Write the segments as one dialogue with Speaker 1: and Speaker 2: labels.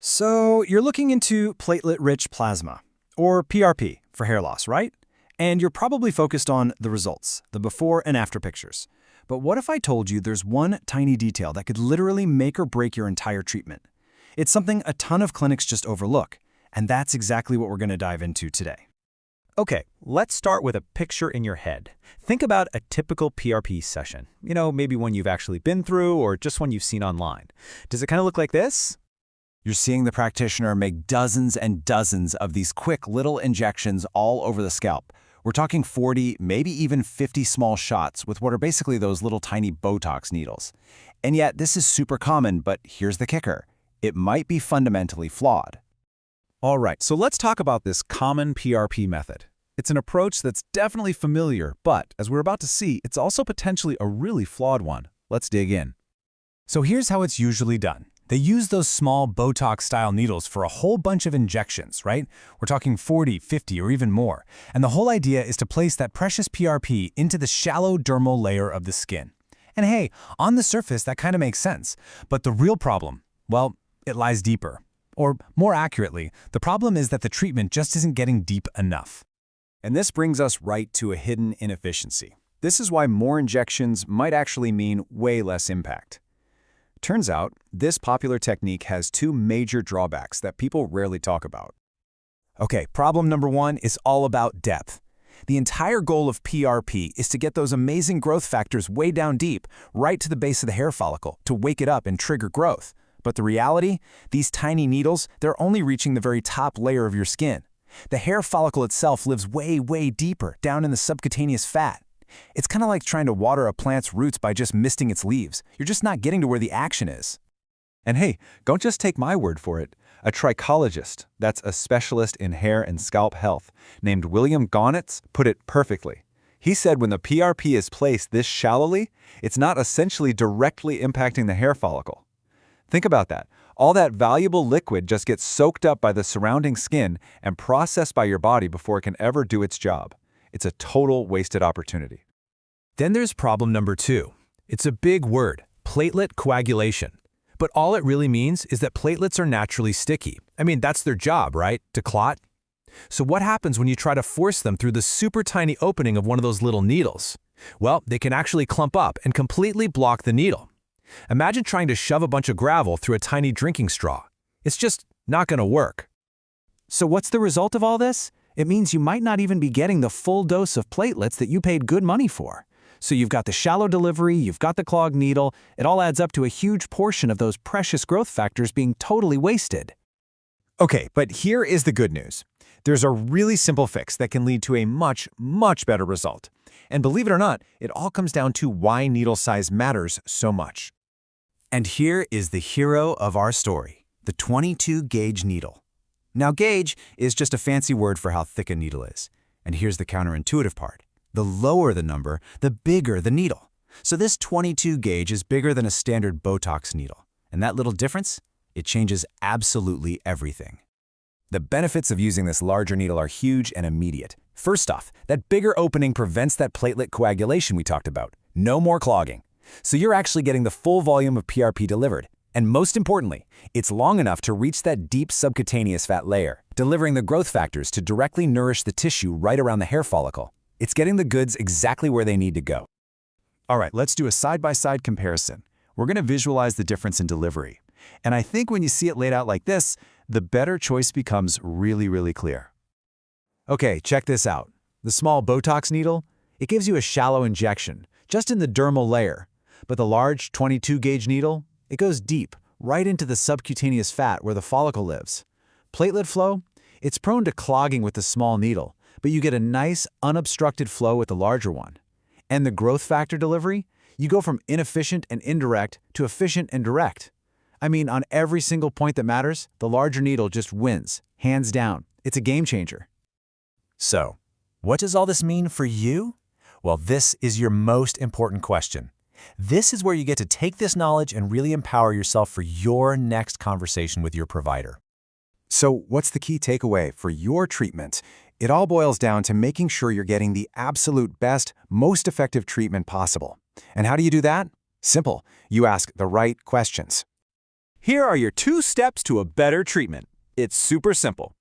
Speaker 1: So you're looking into platelet-rich plasma, or PRP, for hair loss, right? And you're probably focused on the results, the before and after pictures. But what if I told you there's one tiny detail that could literally make or break your entire treatment? It's something a ton of clinics just overlook, and that's exactly what we're going to dive into today.
Speaker 2: Okay, let's start with a picture in your head. Think about a typical PRP session. Maybe one you've actually been through or just one you've seen online. Does it kind of look like this?
Speaker 3: You're seeing the practitioner make dozens and dozens of these quick little injections all over the scalp. We're talking 40, maybe even 50 small shots with what are basically those little tiny Botox needles. And yet, this is super common, but here's the kicker. It might be fundamentally flawed.
Speaker 2: All right, so let's talk about this common PRP method. It's an approach that's definitely familiar, but as we're about to see, it's also potentially a really flawed one. Let's dig in.
Speaker 1: So here's how it's usually done. They use those small Botox-style needles for a whole bunch of injections, right? We're talking 40, 50, or even more. And the whole idea is to place that precious PRP into the shallow dermal layer of the skin. And hey, on the surface, that kind of makes sense. But the real problem, well, it lies deeper. Or more accurately, the problem is that the treatment just isn't getting deep enough.
Speaker 3: And this brings us right to a hidden inefficiency. This is why more injections might actually mean way less impact. Turns out, this popular technique has two major drawbacks that people rarely talk about.
Speaker 1: Okay, problem number one is all about depth. The entire goal of PRP is to get those amazing growth factors way down deep, right to the base of the hair follicle, to wake it up and trigger growth. But the reality? These tiny needles, they're only reaching the very top layer of your skin. The hair follicle itself lives way, way deeper, down in the subcutaneous fat. It's kind of like trying to water a plant's roots by just misting its leaves. You're just not getting to where the action is.
Speaker 3: And hey, don't just take my word for it. A trichologist, that's a specialist in hair and scalp health, named William Gaunitz, put it perfectly. He said when the PRP is placed this shallowly, it's not essentially directly impacting the hair follicle. Think about that. All that valuable liquid just gets soaked up by the surrounding skin and processed by your body before it can ever do its job. It's a total wasted opportunity.
Speaker 1: Then there's problem number two. It's a big word, platelet coagulation. But all it really means is that platelets are naturally sticky. I mean, that's their job, right? To clot? So what happens when you try to force them through the super tiny opening of one of those little needles? Well, they can actually clump up and completely block the needle. Imagine trying to shove a bunch of gravel through a tiny drinking straw. It's just not going to work. So what's the result of all this? It means you might not even be getting the full dose of platelets that you paid good money for. So you've got the shallow delivery, you've got the clogged needle, it all adds up to a huge portion of those precious growth factors being totally wasted.
Speaker 3: Okay, but here is the good news. There's a really simple fix that can lead to a much, much better result. And believe it or not, it all comes down to why needle size matters so much.
Speaker 1: And here is the hero of our story, the 22-gauge needle. Now, gauge is just a fancy word for how thick a needle is. And here's the counterintuitive part. The lower the number, the bigger the needle. So this 22-gauge is bigger than a standard Botox needle. And that little difference? It changes absolutely everything. The benefits of using this larger needle are huge and immediate. First off, that bigger opening prevents that platelet coagulation we talked about. No more clogging. So you're actually getting the full volume of PRP delivered. And most importantly, it's long enough to reach that deep subcutaneous fat layer, delivering the growth factors to directly nourish the tissue right around the hair follicle. It's getting the goods exactly where they need to go.
Speaker 3: All right, let's do a side-by-side comparison. We're going to visualize the difference in delivery. And I think when you see it laid out like this, the better choice becomes really, really clear. Okay, check this out. The small Botox needle, it gives you a shallow injection, just in the dermal layer. But the large 22-gauge needle, it goes deep, right into the subcutaneous fat where the follicle lives. Platelet flow, it's prone to clogging with the small needle, but you get a nice, unobstructed flow with the larger one. And the growth factor delivery, you go from inefficient and indirect to efficient and direct. I mean, on every single point that matters, the larger needle just wins, hands down. It's a game changer.
Speaker 1: So, what does all this mean for you? Well, this is your most important question. This is where you get to take this knowledge and really empower yourself for your next conversation with your provider.
Speaker 3: So what's the key takeaway for your treatment? It all boils down to making sure you're getting the absolute best, most effective treatment possible. And how do you do that? Simple. You ask the right questions.
Speaker 4: Here are your 2 steps to a better treatment. It's super simple.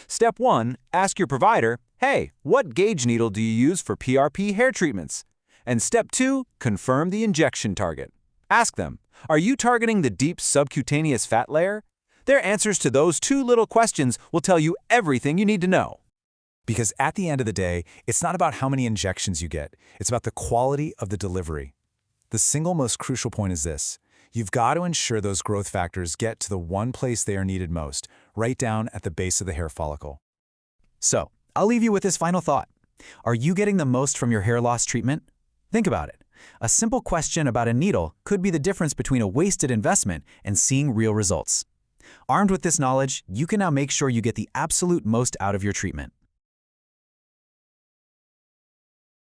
Speaker 4: Step 1, ask your provider, hey, what gauge needle do you use for PRP hair treatments? And step 2, confirm the injection target. Ask them, are you targeting the deep subcutaneous fat layer? Their answers to those 2 little questions will tell you everything you need to know.
Speaker 3: Because at the end of the day, it's not about how many injections you get. It's about the quality of the delivery. The single most crucial point is this. You've got to ensure those growth factors get to the one place they are needed most, right down at the base of the hair follicle.
Speaker 1: So, I'll leave you with this final thought. Are you getting the most from your hair loss treatment? Think about it. A simple question about a needle could be the difference between a wasted investment and seeing real results. Armed with this knowledge, you can now make sure you get the absolute most out of your treatment.